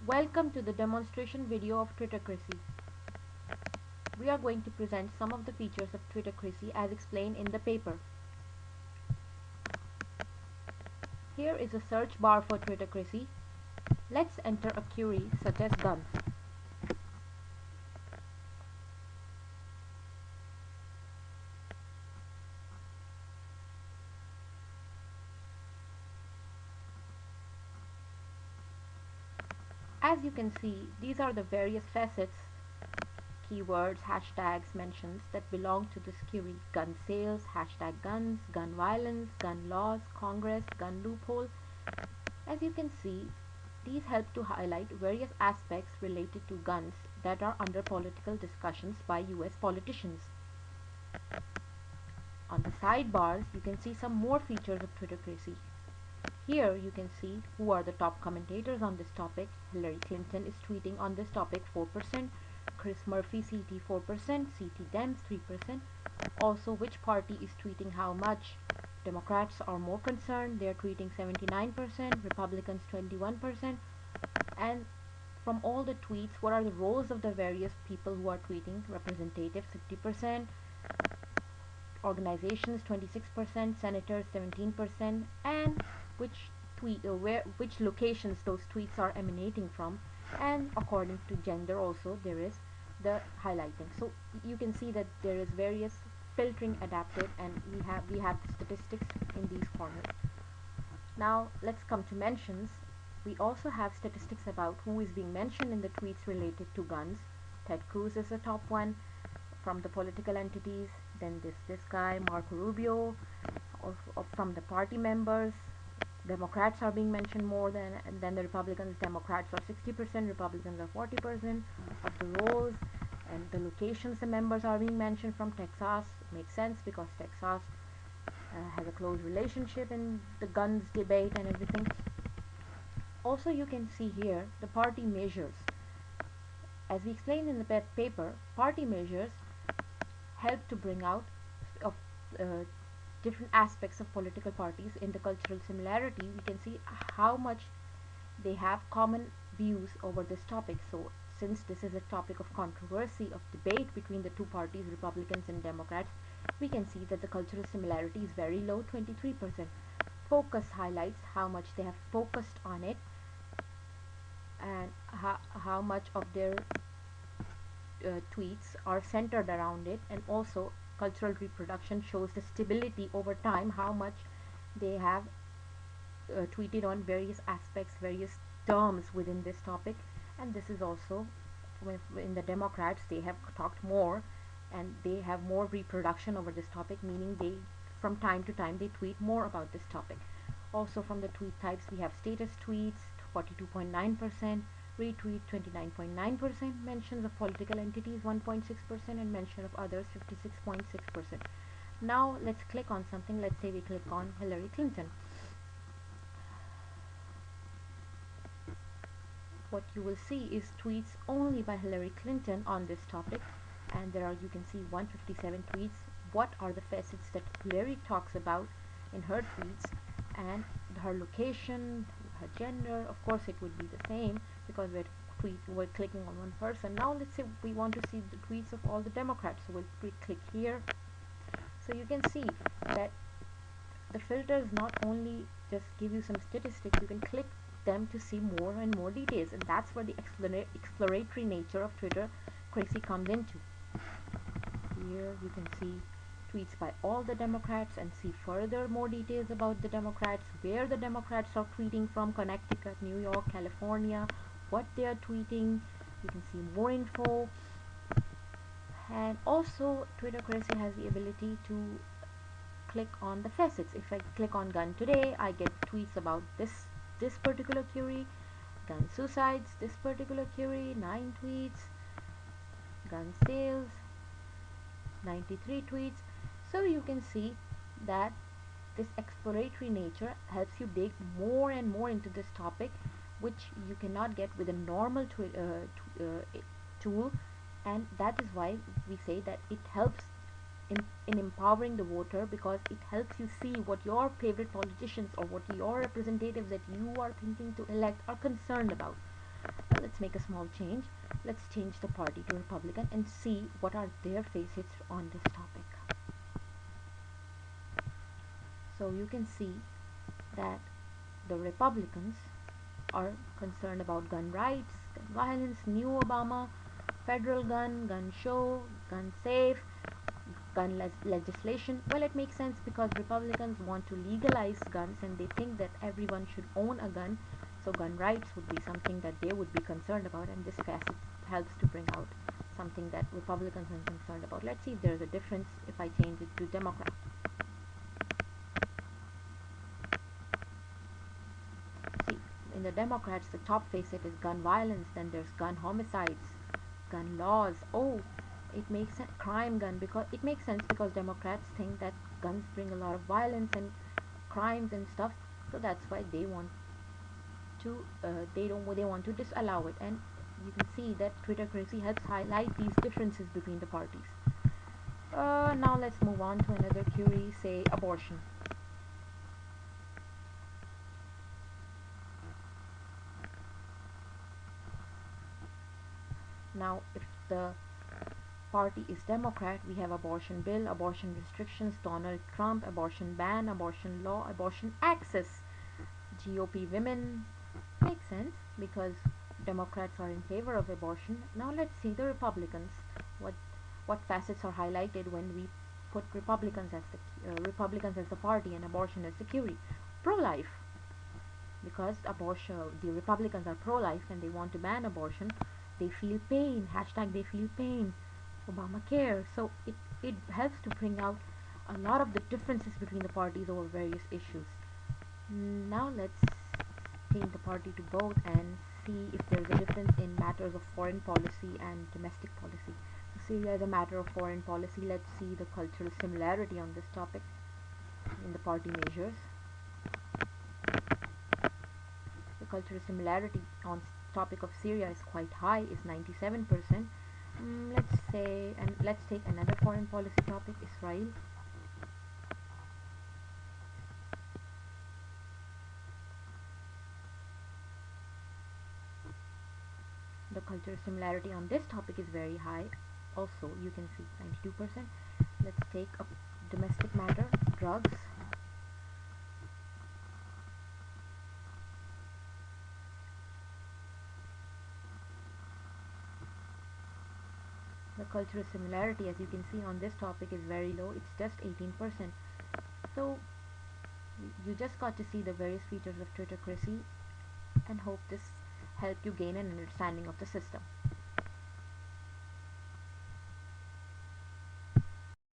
Welcome to the demonstration video of Twittercracy. We are going to present some of the features of Twittercracy as explained in the paper. Here is a search bar for Twittercracy. Let's enter a query such as guns. As you can see, these are the various facets, keywords, hashtags, mentions that belong to this query. Gun sales, hashtag guns, gun violence, gun laws, Congress, gun loophole. As you can see, these help to highlight various aspects related to guns that are under political discussions by US politicians. On the sidebars, you can see some more features of Twittercracy. Here you can see who are the top commentators on this topic. Hillary Clinton is tweeting on this topic 4%, Chris Murphy CT 4%, CT Dems 3%. Also which party is tweeting how much. Democrats are more concerned, they are tweeting 79%, Republicans 21%. And from all the tweets, what are the roles of the various people who are tweeting? Representatives 50%, organizations 26%, senators 17%, and which locations those tweets are emanating from, and according to gender also there is the highlighting. So you can see that there is various filtering adapted, and we have the statistics in these corners. Now let's come to mentions. We also have statistics about who is being mentioned in the tweets related to guns. Ted Cruz is the top one from the political entities, then this guy Marco Rubio, from the party members. Democrats are being mentioned more than the Republicans. Democrats are 60%, Republicans are 40% of the roles, and the locations the members are being mentioned from. Texas makes sense because Texas has a close relationship in the guns debate and everything. Also you can see here the party measures. As we explained in the paper, party measures help to bring out of different aspects of political parties. In the cultural similarity, we can see how much they have common views over this topic. So since this is a topic of controversy, of debate between the two parties, Republicans and Democrats, we can see that the cultural similarity is very low, 23%. Focus highlights how much they have focused on it, and how much of their tweets are centered around it. And also cultural reproduction shows the stability over time, how much they have tweeted on various aspects, various terms within this topic. And this is also in the Democrats, they have talked more and they have more reproduction over this topic, meaning they from time to time they tweet more about this topic. Also from the tweet types, we have status tweets 42.9%, retweet 29.9%, mentions of political entities 1.6%, and mention of others 56.6%. Now let's click on something. Let's say we click on Hillary Clinton. What you will see is tweets only by Hillary Clinton on this topic, and there are, you can see 157 tweets. What are the facets that Hillary talks about in her tweets, and her location, her gender. Of course it would be the same because we're clicking on one person. Now let's say we want to see the tweets of all the Democrats, so we'll click here. So you can see that the filters not only just give you some statistics, you can click them to see more and more details, and that's where the exploratory nature of Twittercracy comes into. Here you can see tweets by all the Democrats and see further more details about the Democrats, where the Democrats are tweeting from: Connecticut, New York, California, what they are tweeting. You can see more info. And also Twittercracy has the ability to click on the facets. If I click on gun today, I get tweets about this particular query. Gun suicides, this particular query, 9 tweets. Gun sales, 93 tweets. So you can see that this exploratory nature helps you dig more and more into this topic, which you cannot get with a normal tool. And that is why we say that it helps in empowering the voter, because it helps you see what your favorite politicians or what your representatives that you are thinking to elect are concerned about. Let's make a small change. Let's change the party to Republican and see what are their facets on this topic. So you can see that the Republicans are concerned about gun rights, gun violence, new Obama, federal gun show, gun safe, legislation. Well, it makes sense because Republicans want to legalize guns and they think that everyone should own a gun. So gun rights would be something that they would be concerned about, and this facet helps to bring out something that Republicans are concerned about. Let's see if there's a difference if I change it to Democrat. See, in the Democrats, the top facet is gun violence, then there's gun homicides, gun laws. Oh, it makes a crime gun because it makes sense because Democrats think that guns bring a lot of violence and crimes and stuff, so that's why they want to they want to disallow it. And you can see that Twitter crazy helps highlight these differences between the parties. Now let's move on to another query, say abortion. Now, if the party is Democrat, we have abortion bill, abortion restrictions, Donald Trump, abortion ban, abortion law, abortion access. GOP women makes sense because Democrats are in favor of abortion. Now let's see the Republicans. What what facets are highlighted when we put Republicans as the party and abortion as the query? Pro-life, because abortion the Republicans are pro-life and they want to ban abortion. They feel pain. Hashtag they feel pain. Obamacare. So it helps to bring out a lot of the differences between the parties over various issues. Now let's change the party to both and see if there's a difference in matters of foreign policy and domestic policy. So Syria is a matter of foreign policy. Let's see the cultural similarity on this topic in the party measures. The cultural similarity on topic of Syria is quite high, is 97%. Let's say, and let's take another foreign policy topic, Israel. The cultural similarity on this topic is very high. Also, you can see 92%. Let's take a domestic matter, drugs. The cultural similarity, as you can see on this topic, is very low. It's just 18%. So you just got to see the various features of Twittercracy and hope this helped you gain an understanding of the system.